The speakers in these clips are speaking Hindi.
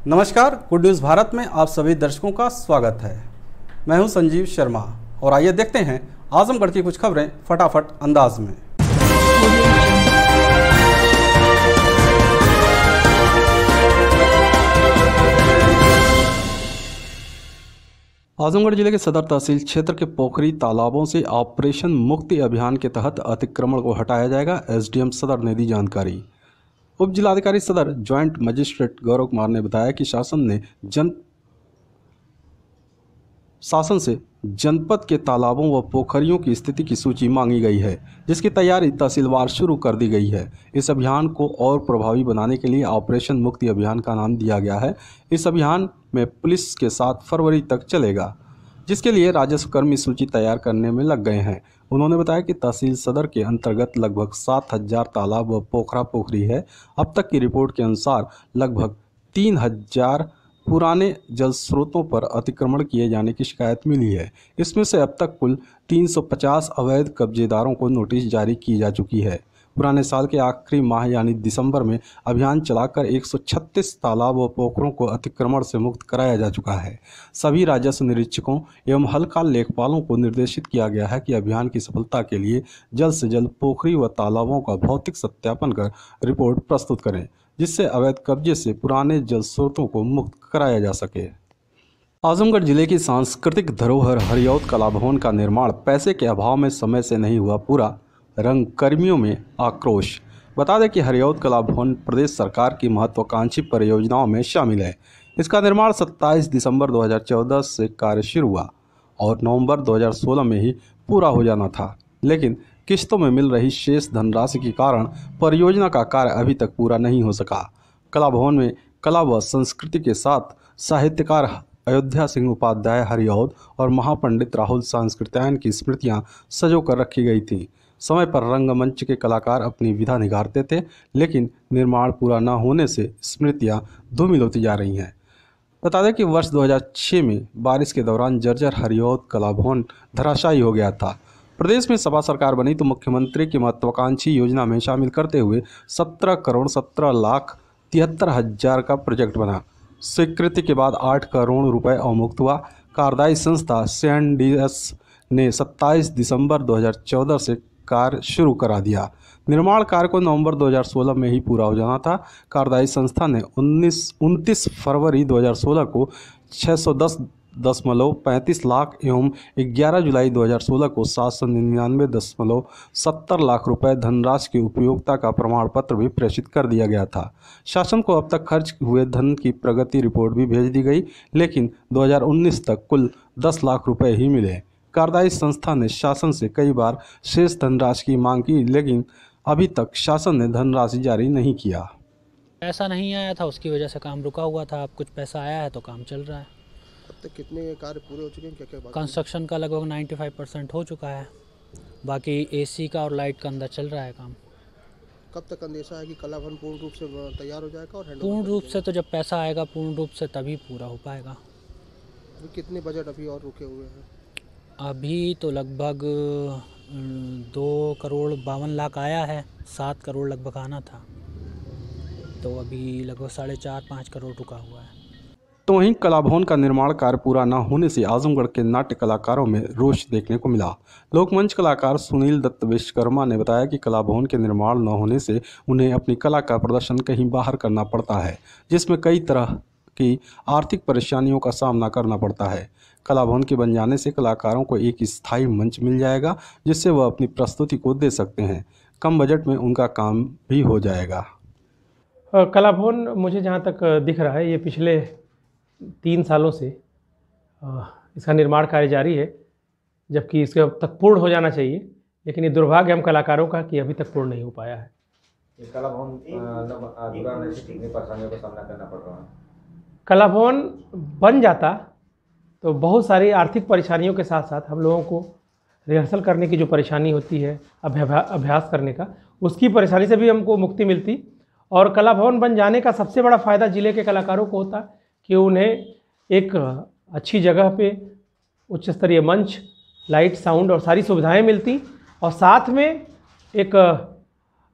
नमस्कार, गुड न्यूज़ भारत में आप सभी दर्शकों का स्वागत है। मैं हूं संजीव शर्मा और आइए देखते हैं आजमगढ़ की कुछ खबरें फटाफट अंदाज में। आजमगढ़ जिले के सदर तहसील क्षेत्र के पोखरी तालाबों से ऑपरेशन मुक्ति अभियान के तहत अतिक्रमण को हटाया जाएगा। एसडीएम सदर ने दी जानकारी। उप जिलाधिकारी सदर ज्वाइंट मजिस्ट्रेट गौरव कुमार ने बताया कि शासन से जनपद के तालाबों व पोखरियों की स्थिति की सूची मांगी गई है, जिसकी तैयारी तहसीलवार शुरू कर दी गई है। इस अभियान को और प्रभावी बनाने के लिए ऑपरेशन मुक्ति अभियान का नाम दिया गया है। इस अभियान में पुलिस के साथ फरवरी तक चलेगा, जिसके लिए राजस्व कर्मी सूची तैयार करने में लग गए हैं। उन्होंने बताया कि तहसील सदर के अंतर्गत लगभग 7,000 तालाब व पोखरी है। अब तक की रिपोर्ट के अनुसार लगभग 3,000 पुराने जल स्रोतों पर अतिक्रमण किए जाने की शिकायत मिली है। इसमें से अब तक कुल 350 अवैध कब्जेदारों को नोटिस जारी की जा चुकी है। पुराने साल के आखिरी माह यानी दिसंबर में अभियान चलाकर 136 तालाब व पोखरों को अतिक्रमण से मुक्त कराया जा चुका है। सभी राजस्व निरीक्षकों एवं हल्का लेखपालों को निर्देशित किया गया है कि अभियान की सफलता के लिए जल्द से जल्द पोखरी व तालाबों का भौतिक सत्यापन कर रिपोर्ट प्रस्तुत करें, जिससे अवैध कब्जे से पुराने जल स्रोतों को मुक्त कराया जा सके। आजमगढ़ जिले की सांस्कृतिक धरोहर हरियौत कला भवन का निर्माण पैसे के अभाव में समय से नहीं हुआ पूरा, रंगकर्मियों में आक्रोश। बता दें कि हरियौत कला भवन प्रदेश सरकार की महत्वाकांक्षी परियोजनाओं में शामिल है। इसका निर्माण 27 दिसंबर 2014 से कार्य शुरू हुआ और नवंबर 2016 में ही पूरा हो जाना था, लेकिन किस्तों में मिल रही शेष धनराशि के कारण परियोजना का कार्य अभी तक पूरा नहीं हो सका। कला भवन में कला व संस्कृति के साथ साहित्यकार अयोध्या सिंह उपाध्याय हरियौत और महापंडित राहुल सांस्कृत्यायन की स्मृतियां सजो कर रखी गई थीं। समय पर रंगमंच के कलाकार अपनी विधा निखारते थे, लेकिन निर्माण पूरा न होने से स्मृतियां धूमिल होती जा रही हैं। बता दें कि वर्ष 2006 में बारिश के दौरान जर्जर हरियौत कला भवन धराशायी हो गया था। प्रदेश में सपा सरकार बनी तो मुख्यमंत्री की महत्वाकांक्षी योजना में शामिल करते हुए 17,17,73,000 का प्रोजेक्ट बना। स्वीकृति के बाद 8 करोड़ रुपए अवमुक्त हुआ। कार्यदायी संस्था CNDS ने 27 दिसंबर 2014 से कार्य शुरू करा दिया। निर्माण कार्य को नवंबर 2016 में ही पूरा हो जाना था। कार्यदायी संस्था ने 29 फरवरी 2016 को 610.35 लाख एवं 11 जुलाई 2016 को 799.70 लाख रुपए धनराशि की उपयोगिता का प्रमाण पत्र भी प्रेषित कर दिया गया था। शासन को अब तक खर्च हुए धन की प्रगति रिपोर्ट भी भेज दी गई, लेकिन 2019 तक कुल 10 लाख रुपए ही मिले। कार्यदायी संस्था ने शासन से कई बार शेष धनराशि की मांग की, लेकिन अभी तक शासन ने धनराशि जारी नहीं किया। पैसा नहीं आया था, उसकी वजह से काम रुका हुआ था। अब कुछ पैसा आया है तो काम चल रहा है। अब तक कितने कार्य पूरे हो चुके हैं? क्या क्या कंस्ट्रक्शन का लगभग 95% हो चुका है। बाकी AC का और लाइट का अंदर चल रहा है काम। कब तक अंदेशा है कि कला भवन पूर्ण रूप से तैयार हो जाएगा? और पूर्ण रूप से तो जब पैसा आएगा पूर्ण रूप से तभी पूरा हो पाएगा। कितने बजट अभी और रुके हुए हैं? अभी तो लगभग 2 करोड़ 52 लाख आया है। 7 करोड़ लगभग आना था, तो अभी लगभग 4.5-5 करोड़ रुका हुआ है। तो वहीं कला भवन का निर्माण कार्य पूरा न होने से आजमगढ़ के नाट्य कलाकारों में रोष देखने को मिला। लोकमंच कलाकार सुनील दत्त विश्वकर्मा ने बताया कि कला भवन के निर्माण न होने से उन्हें अपनी कला का प्रदर्शन कहीं बाहर करना पड़ता है, जिसमें कई तरह की आर्थिक परेशानियों का सामना करना पड़ता है। कला भवन के बन जाने से कलाकारों को एक स्थायी मंच मिल जाएगा, जिससे वह अपनी प्रस्तुति को दे सकते हैं। कम बजट में उनका काम भी हो जाएगा। कला भवन मुझे जहाँ तक दिख रहा है, ये पिछले 3 सालों से इसका निर्माण कार्य जारी है, जबकि इसके अब तक पूर्ण हो जाना चाहिए, लेकिन ये दुर्भाग्य हम कलाकारों का कि अभी तक पूर्ण नहीं हो पाया है। ये कला भवन अधूरा रहने से कितनी परेशानियों का सामना करना पड़ रहा है? कला भवन बन जाता तो बहुत सारी आर्थिक परेशानियों के साथ साथ हम लोगों को रिहर्सल करने की जो परेशानी होती है, अभ्यास करने का, उसकी परेशानी से भी हमको मुक्ति मिलती। और कला भवन बन जाने का सबसे बड़ा फ़ायदा जिले के कलाकारों को होता कि उन्हें एक अच्छी जगह पे उच्च स्तरीय मंच, लाइट, साउंड और सारी सुविधाएं मिलती, और साथ में एक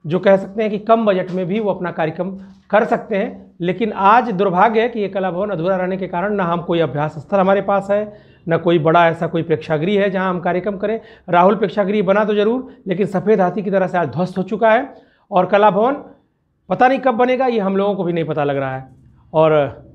जो कह सकते हैं कि कम बजट में भी वो अपना कार्यक्रम कर सकते हैं, लेकिन आज दुर्भाग्य है कि ये कला भवन अधूरा रहने के कारण ना हम कोई अभ्यास स्थल हमारे पास है, ना कोई बड़ा ऐसा कोई प्रेक्षागृह है जहां हम कार्यक्रम करें। राहुल प्रेक्षागृह बना तो जरूर, लेकिन सफ़ेद हाथी की तरह से आज ध्वस्त हो चुका है। और कला भवन पता नहीं कब बनेगा, ये हम लोगों को भी नहीं पता लग रहा है। और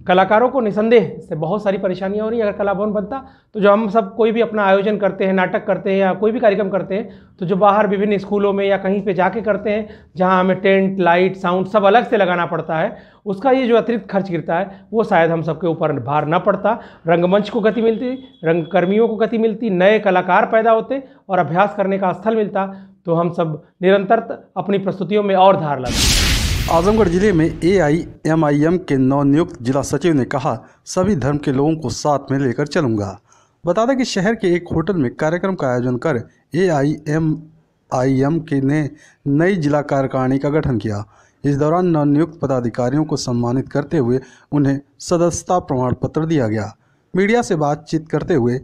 कलाकारों को निसंदेह से बहुत सारी परेशानियां हो रही हैं। अगर कला भवन बनता तो जो हम सब कोई भी अपना आयोजन करते हैं, नाटक करते हैं या कोई भी कार्यक्रम करते हैं, तो जो बाहर विभिन्न स्कूलों में या कहीं पे जाके करते हैं जहां हमें टेंट, लाइट, साउंड सब अलग से लगाना पड़ता है, उसका ये जो अतिरिक्त खर्च गिरता है वो शायद हम सबके ऊपर भार ना पड़ता। रंगमंच को गति मिलती, रंगकर्मियों को गति मिलती, नए कलाकार पैदा होते और अभ्यास करने का स्थल मिलता, तो हम सब निरंतर अपनी प्रस्तुतियों में और धार लाते। आजमगढ़ जिले में AIMIM के नवनियुक्त जिला सचिव ने कहा, सभी धर्म के लोगों को साथ में लेकर चलूंगा। बता दें कि शहर के एक होटल में कार्यक्रम का आयोजन कर AIMIM के ने नई जिला कार्यकारिणी का गठन किया। इस दौरान नवनियुक्त पदाधिकारियों को सम्मानित करते हुए उन्हें सदस्यता प्रमाण पत्र दिया गया। मीडिया से बातचीत करते हुए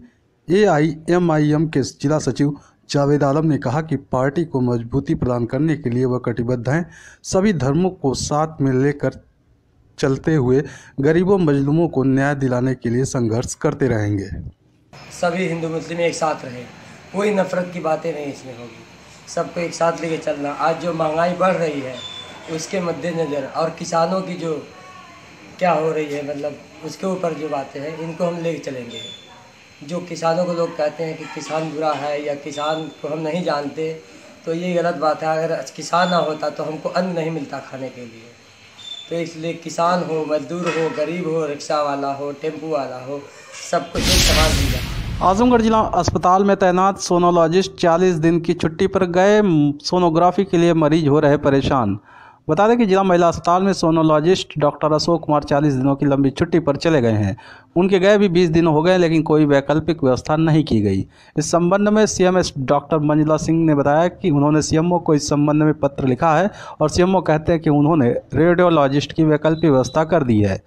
AIMIM के जिला सचिव जावेद आलम ने कहा कि पार्टी को मजबूती प्रदान करने के लिए वह कटिबद्ध हैं। सभी धर्मों को साथ में लेकर चलते हुए गरीबों मजलूमों को न्याय दिलाने के लिए संघर्ष करते रहेंगे। सभी हिंदू मुस्लिम एक साथ रहे, कोई नफरत की बातें नहीं इसमें होगी, सबको एक साथ लेके चलना। आज जो महंगाई बढ़ रही है उसके मद्देनज़र और किसानों की जो क्या हो रही है, मतलब उसके ऊपर जो बातें हैं इनको हम लेके चलेंगे। जो किसानों को लोग कहते हैं कि किसान बुरा है या किसान को हम नहीं जानते, तो ये गलत बात है। अगर किसान ना होता तो हमको अन्न नहीं मिलता खाने के लिए। तो इसलिए किसान हो, मजदूर हो, गरीब हो, रिक्शा वाला हो, टेम्पू वाला हो, सबको एक समान मिल जाए। आजमगढ़ जिला अस्पताल में तैनात सोनोलॉजिस्ट 40 दिन की छुट्टी पर गए। सोनोग्राफी के लिए मरीज हो रहे परेशान। बता दें कि जिला महिला अस्पताल में सोनोलॉजिस्ट डॉक्टर अशोक कुमार 40 दिनों की लंबी छुट्टी पर चले गए हैं। उनके गए भी 20 दिन हो गए, लेकिन कोई वैकल्पिक व्यवस्था नहीं की गई। इस संबंध में CMS डॉक्टर मंजुला सिंह ने बताया कि उन्होंने CMO को इस संबंध में पत्र लिखा है और CMO कहते हैं कि उन्होंने रेडियोलॉजिस्ट की वैकल्पिक व्यवस्था कर दी है।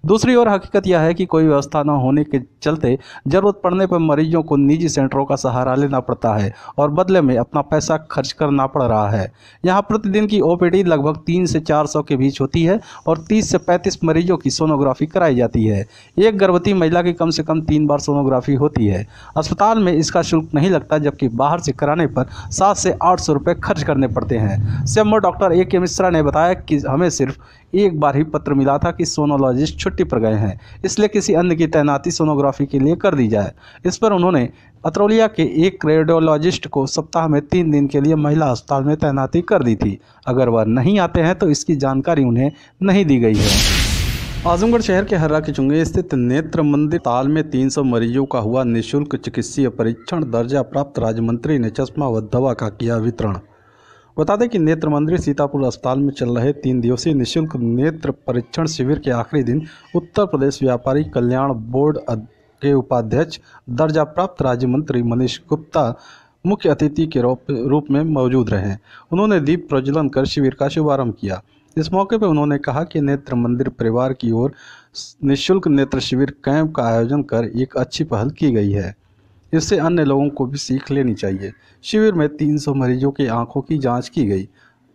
दूसरी ओर हकीकत यह है कि कोई व्यवस्था न होने के चलते ज़रूरत पड़ने पर मरीजों को निजी सेंटरों का सहारा लेना पड़ता है और बदले में अपना पैसा खर्च करना पड़ रहा है। यहाँ प्रतिदिन की OPD लगभग 300 से 400 के बीच होती है और 30 से 35 मरीजों की सोनोग्राफी कराई जाती है। एक गर्भवती महिला की कम से कम 3 बार सोनोग्राफी होती है। अस्पताल में इसका शुल्क नहीं लगता, जबकि बाहर से कराने पर 700 से 800 रुपये खर्च करने पड़ते हैं। CMO डॉक्टर AK मिश्रा ने बताया कि हमें सिर्फ एक बार ही पत्र मिला था कि सोनोलॉजिस्ट छुट्टी पर गए हैं, इसलिए किसी अन्य की तैनाती सोनोग्राफी के लिए कर दी जाए। इस पर उन्होंने अतरौलिया के एक रेडियोलॉजिस्ट को सप्ताह में 3 दिन के लिए महिला अस्पताल में तैनाती कर दी थी। अगर वह नहीं आते हैं तो इसकी जानकारी उन्हें नहीं दी गई है। आजमगढ़ शहर के हर्रा के चुंगे स्थित नेत्र मंदिर अस्पताल में 300 मरीजों का हुआ निःशुल्क चिकित्सीय परीक्षण। दर्जा प्राप्त राज्य मंत्री ने चश्मा व दवा का किया वितरण। बता दें कि नेत्र मंदिर सीतापुर अस्पताल में चल रहे 3 दिवसीय निःशुल्क नेत्र परीक्षण शिविर के आखिरी दिन उत्तर प्रदेश व्यापारी कल्याण बोर्ड के उपाध्यक्ष दर्जा प्राप्त राज्य मंत्री मनीष गुप्ता मुख्य अतिथि के रूप में मौजूद रहे। उन्होंने दीप प्रज्वलन कर शिविर का शुभारंभ किया। इस मौके पर उन्होंने कहा कि नेत्र मंदिर परिवार की ओर निःशुल्क नेत्र शिविर कैंप का आयोजन कर एक अच्छी पहल की गई है। इससे अन्य लोगों को भी सीख लेनी चाहिए। शिविर में 300 मरीजों की आंखों की जांच की गई।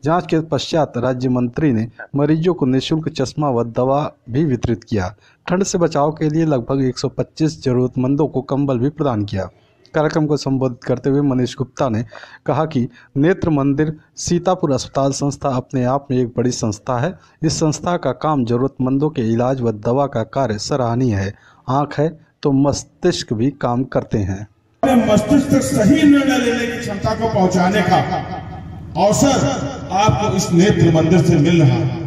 जांच के पश्चात राज्य मंत्री ने मरीजों को निःशुल्क चश्मा व दवा भी वितरित किया। ठंड से बचाव के लिए लगभग 125 जरूरतमंदों को कंबल भी प्रदान किया। कार्यक्रम को संबोधित करते हुए मनीष गुप्ता ने कहा कि नेत्र मंदिर सीतापुर अस्पताल संस्था अपने आप में एक बड़ी संस्था है। इस संस्था का काम जरूरतमंदों के इलाज व दवा का कार्य सराहनीय है। आँख है तो मस्तिष्क भी काम करते हैं। मस्तिष्क तक सही निर्णय लेने की क्षमता को पहुंचाने का अवसर आपको इस नेत्र मंदिर से मिल रहा है।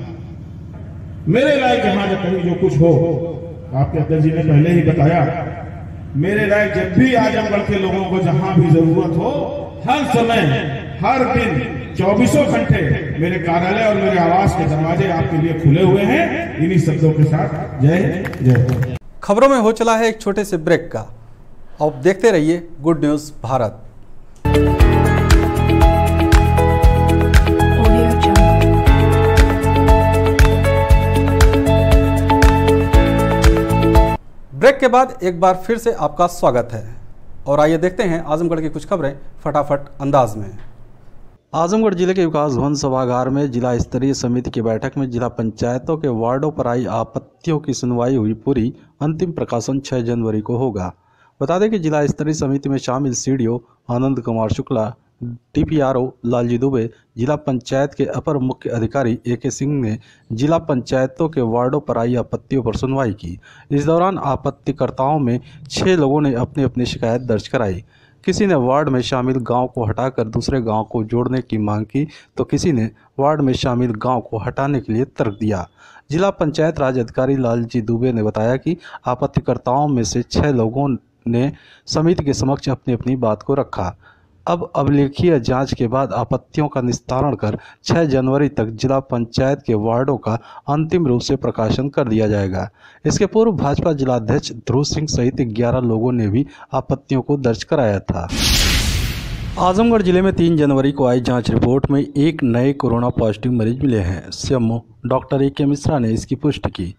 मेरे लायक यहाँ कहीं जो कुछ हो, आपके अध्यक्ष जी ने पहले ही बताया, मेरे लायक जब भी आजमगढ़ के लोगों को जहां भी जरूरत हो, हर समय हर दिन 24 घंटे मेरे कार्यालय और मेरे आवास के दरवाजे आपके लिए खुले हुए हैं। इन्हीं शब्दों के साथ जय जय। खबरों में हो चला है एक छोटे से ब्रेक का। अब देखते रहिए गुड न्यूज़ भारत। ब्रेक के बाद एक बार फिर से आपका स्वागत है और आइए देखते हैं आजमगढ़ की कुछ खबरें फटाफट अंदाज में। आजमगढ़ जिले के विकास भवन सभागार में जिला स्तरीय समिति की बैठक में जिला पंचायतों के वार्डों पर आई आपत्तियों की सुनवाई हुई पूरी। अंतिम प्रकाशन 6 जनवरी को होगा। बता दें कि जिला स्तरीय समिति में शामिल सीडीओ आनंद कुमार शुक्ला, डीपीआरओ लालजी दुबे, जिला पंचायत के अपर मुख्य अधिकारी AK सिंह ने जिला पंचायतों के वार्डों पर आई आपत्तियों पर सुनवाई की। इस दौरान आपत्तिकर्ताओं में 6 लोगों ने अपनी अपनी शिकायत दर्ज कराई। किसी ने वार्ड में शामिल गांव को हटाकर दूसरे गांव को जोड़ने की मांग की, तो किसी ने वार्ड में शामिल गांव को हटाने के लिए तर्क दिया। जिला पंचायत राज अधिकारी लालजी दुबे ने बताया कि आपत्तिकर्ताओं में से 6 लोगों ने समिति के समक्ष अपनी अपनी बात को रखा। अब अभिलेखीय जांच के बाद आपत्तियों का निस्तारण कर 6 जनवरी तक जिला पंचायत के वार्डों का अंतिम रूप से प्रकाशन कर दिया जाएगा। इसके पूर्व भाजपा जिलाध्यक्ष ध्रुव सिंह सहित 11 लोगों ने भी आपत्तियों को दर्ज कराया था। आजमगढ़ जिले में 3 जनवरी को आई जांच रिपोर्ट में 1 नए कोरोना पॉजिटिव मरीज मिले हैं। सीएमओ डॉक्टर AK मिश्रा ने इसकी पुष्टि की।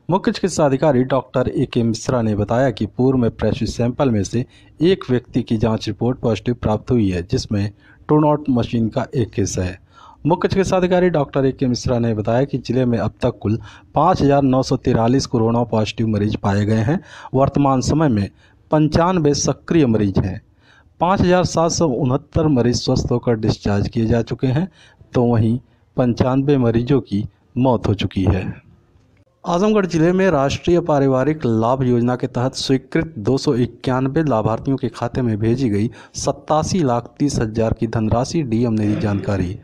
मुख्य चिकित्सा अधिकारी डॉक्टर AK मिश्रा ने बताया कि पूर्व में प्रेषित सैंपल में से एक व्यक्ति की जांच रिपोर्ट पॉजिटिव प्राप्त हुई है, जिसमें ट्रू नॉट मशीन का एक केस है। मुख्य चिकित्सा अधिकारी डॉक्टर AK मिश्रा ने बताया कि जिले में अब तक कुल 5,943 कोरोना पॉजिटिव मरीज पाए गए हैं। वर्तमान समय में 95 सक्रिय मरीज हैं। 5,769 मरीज स्वस्थ होकर डिस्चार्ज किए जा चुके हैं, तो वहीं 95 मरीजों की मौत हो चुकी है। आजमगढ़ जिले में राष्ट्रीय पारिवारिक लाभ योजना के तहत स्वीकृत 291 लाभार्थियों के खाते में भेजी गई 87,30,000 की धनराशि डीएम ने दी जानकारी।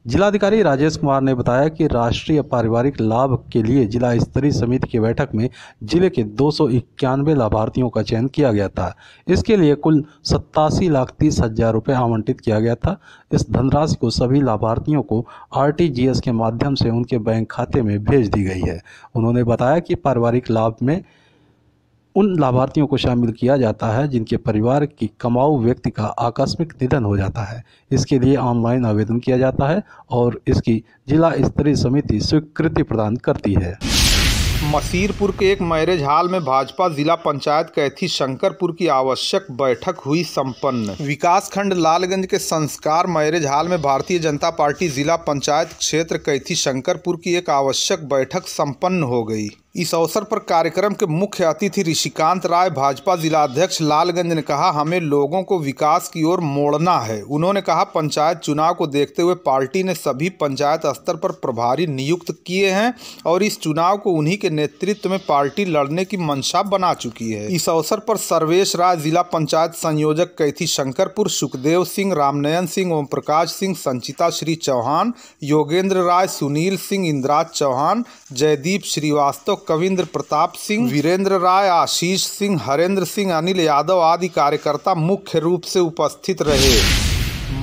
जिलाधिकारी राजेश कुमार ने बताया कि राष्ट्रीय पारिवारिक लाभ के लिए जिला स्तरीय समिति की बैठक में जिले के 291 लाभार्थियों का चयन किया गया था। इसके लिए कुल 87,30,000 रुपये आवंटित किया गया था। इस धनराशि को सभी लाभार्थियों को RTGS के माध्यम से उनके बैंक खाते में भेज दी गई है। उन्होंने बताया कि पारिवारिक लाभ में उन लाभार्थियों को शामिल किया जाता है जिनके परिवार की कमाऊ व्यक्ति का आकस्मिक निधन हो जाता है। इसके लिए ऑनलाइन आवेदन किया जाता है और इसकी जिला स्तरीय समिति स्वीकृति प्रदान करती है। मसीरपुर के एक मैरिज हॉल में भाजपा जिला पंचायत कैथी शंकरपुर की आवश्यक बैठक हुई संपन्न। विकास खंड लालगंज के संस्कार मैरिज हॉल में भारतीय जनता पार्टी जिला पंचायत क्षेत्र कैथी शंकरपुर की एक आवश्यक बैठक संपन्न हो गई। इस अवसर पर कार्यक्रम के मुख्य अतिथि ऋषिकांत राय, भाजपा जिलाध्यक्ष लालगंज ने कहा, हमें लोगों को विकास की ओर मोड़ना है। उन्होंने कहा, पंचायत चुनाव को देखते हुए पार्टी ने सभी पंचायत स्तर पर प्रभारी नियुक्त किए हैं और इस चुनाव को उन्हीं के नेतृत्व में पार्टी लड़ने की मंशा बना चुकी है। इस अवसर पर सर्वेश राय, जिला पंचायत संयोजक कैथी शंकरपुर, सुखदेव सिंह, रामनयन सिंह, ओम प्रकाश सिंह, संचिता श्री चौहान, योगेंद्र राय, सुनील सिंह, इंद्राज चौहान, जयदीप श्रीवास्तव, कविंद्र प्रताप सिंह, वीरेंद्र राय, आशीष सिंह, हरेंद्र सिंह, अनिल यादव आदि कार्यकर्ता मुख्य रूप से उपस्थित रहे।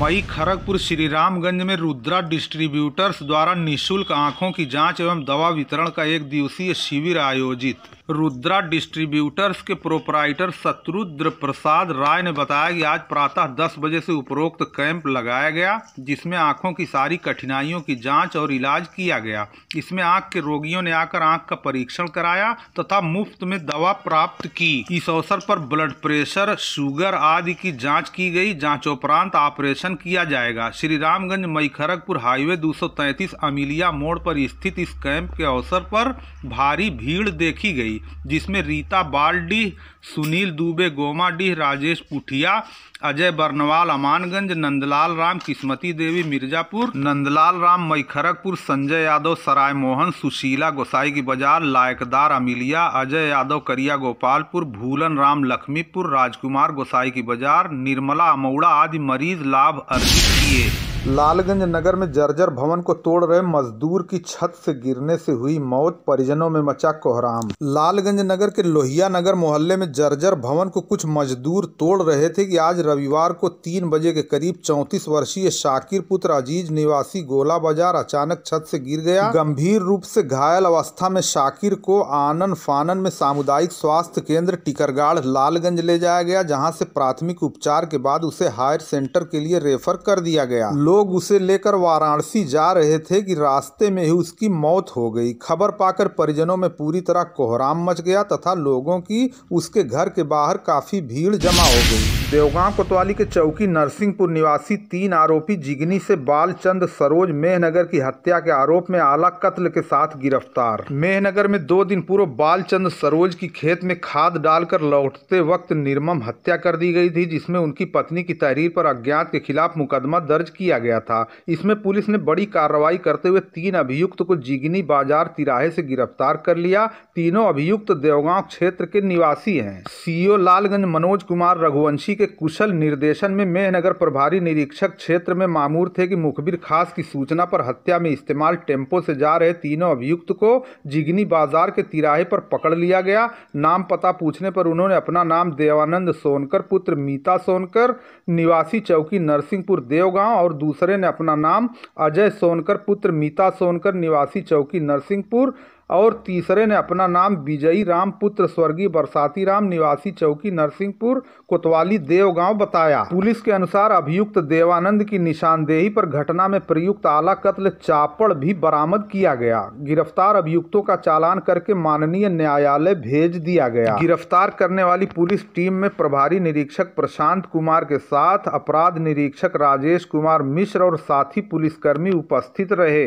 मई खड़गपुर श्रीरामगंज में रुद्रा डिस्ट्रीब्यूटर्स द्वारा निःशुल्क आंखों की जांच एवं दवा वितरण का 1 दिवसीय शिविर आयोजित। रुद्रा डिस्ट्रीब्यूटर्स के प्रोपराइटर शत्रुद्र प्रसाद राय ने बताया कि आज प्रातः 10 बजे से उपरोक्त कैंप लगाया गया, जिसमें आंखों की सारी कठिनाइयों की जांच और इलाज किया गया। इसमें आंख के रोगियों ने आकर आंख का परीक्षण कराया तथा मुफ्त में दवा प्राप्त की। इस अवसर पर ब्लड प्रेशर, शुगर आदि की जाँच की गई। जाँचोपरांत ऑपरेशन किया जाएगा। श्रीरामगंज मई खड़गपुर हाईवे 233 अमीलिया मोड़ पर स्थित इस कैंप के अवसर पर भारी भीड़ देखी गई, जिसमें रीता बालडीह, सुनील दुबे गोमाडीह, राजेश पुठिया, अजय बर्नवाल अमानगंज, नंदलाल राम किस्मती देवी मिर्जापुर, नंदलाल राम मई खड़गपुर, संजय यादव सराय मोहन, सुशीला गोसाई की बाजार, लायकदार अमीलिया, अजय यादव करिया गोपालपुर, भूलन राम लक्ष्मीपुर, राजकुमार गोसाई की बाजार, निर्मला अमौड़ा आदि मरीज लाभ अर्जित किए। लालगंज नगर में जर्जर भवन को तोड़ रहे मजदूर की छत से गिरने से हुई मौत, परिजनों में मचा कोहराम। लालगंज नगर के लोहिया नगर मोहल्ले में जर्जर भवन को कुछ मजदूर तोड़ रहे थे कि आज रविवार को 3 बजे के करीब 34 वर्षीय शाकिर पुत्र अजीज निवासी गोला बाजार अचानक छत से गिर गया। गंभीर रूप से घायल अवस्था में शाकिर को आनन फानन में सामुदायिक स्वास्थ्य केंद्र टिकरगाड़ लालगंज ले जाया गया, जहाँ से प्राथमिक उपचार के बाद उसे हायर सेंटर के लिए रेफर कर दिया गया। लोग उसे लेकर वाराणसी जा रहे थे कि रास्ते में ही उसकी मौत हो गई। खबर पाकर परिजनों में पूरी तरह कोहराम मच गया तथा लोगों की उसके घर के बाहर काफी भीड़ जमा हो गई। देवगांव कोतवाली के चौकी नरसिंहपुर निवासी 3 आरोपी जिगनी से बालचंद सरोज मेहनगर की हत्या के आरोप में आला कत्ल के साथ गिरफ्तार। मेहनगर में 2 दिन पूर्व बालचंद सरोज की खेत में खाद डालकर लौटते वक्त निर्मम हत्या कर दी गई थी, जिसमें उनकी पत्नी की तहरीर पर अज्ञात के खिलाफ मुकदमा दर्ज किया गया था। इसमें पुलिस ने बड़ी कार्रवाई करते हुए 3 अभियुक्त को जिगनी बाजार तिराहे से गिरफ्तार कर लिया। तीनों अभियुक्त देवगांव क्षेत्र के निवासी हैं। सीओ लालगंज मनोज कुमार रघुवंशी के कुशल निर्देशन में मेहनगर प्रभारी निरीक्षक क्षेत्र में मामूर थे कि मुखबिर खास की सूचना पर हत्या में इस्तेमाल टेम्पो से जा रहे तीनों अभियुक्त को जिगनी बाजार के तिराहे पर पकड़ लिया गया। नाम पता पूछने पर उन्होंने अपना नाम देवानंद सोनकर पुत्र मीता सोनकर निवासी चौकी नरसिंहपुर देवगांव और दूसरे ने अपना नाम अजय सोनकर पुत्र मीता सोनकर निवासी चौकी नरसिंहपुर और तीसरे ने अपना नाम विजयी राम पुत्र स्वर्गीय बरसाती राम निवासी चौकी नरसिंहपुर कोतवाली देवगांव बताया। पुलिस के अनुसार अभियुक्त देवानंद की निशानदेही पर घटना में प्रयुक्त आला कत्ल चापड़ भी बरामद किया गया। गिरफ्तार अभियुक्तों का चालान करके माननीय न्यायालय भेज दिया गया। गिरफ्तार करने वाली पुलिस टीम में प्रभारी निरीक्षक प्रशांत कुमार के साथ अपराध निरीक्षक राजेश कुमार मिश्र और साथी पुलिसकर्मी उपस्थित रहे।